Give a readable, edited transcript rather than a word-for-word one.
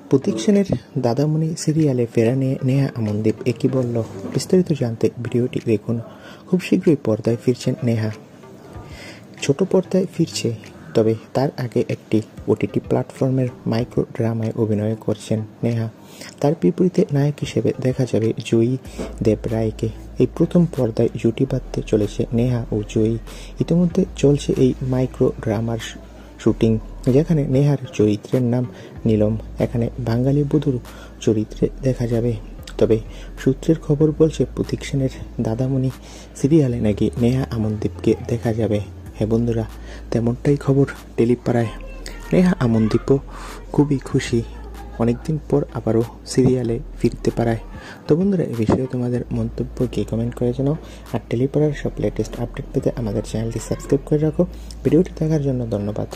প্রতীক সেনের দাদামণি সিরিয়ালে ফেরা নিয়ে নেহা আমনদীপ একই বলল, বিস্তারিত জানতে ভিডিওটি দেখুন। খুব শীঘ্রই পর্দায় ফিরছেন নেহা। ছোট পর্দায় ফিরছে, তবে তার আগে একটি ওটিটি প্ল্যাটফর্মের মাইক্রো ড্রামায় অভিনয় করছেন নেহা। তার বিপরীতে নায়ক হিসেবে দেখা যাবে জয়ী দেব রায়কে। এই প্রথম পর্দায় জুটি বাঁধতে চলেছে নেহা ও জয়ী। ইতিমধ্যে চলছে এই মাইক্রো ড্রামার শুটিং, যেখানে নেহার চরিত্রের নাম নীলম। এখানে বাঙালি বধূর চরিত্রে দেখা যাবে। তবে সূত্রের খবর বলছে, প্রতীক সেনের দাদামণি সিরিয়ালে নাকি নেহা আমনদীপকে দেখা যাবে। হ্যাঁ বন্ধুরা, তেমনটাই খবর টেলিপাড়ায়। নেহা আমনদীপও খুবই খুশি, অনেকদিন পর আবারও সিরিয়ালে ফিরতে পারায়। তো বন্ধুরা, এই বিষয়ে তোমাদের মন্তব্য কি কমেন্ট করে জানাও। আর টেলিপাড়ার সব লেটেস্ট আপডেট পেতে আমাদের চ্যানেলটি সাবস্ক্রাইব করে রাখো। ভিডিওটি দেখার জন্য ধন্যবাদ।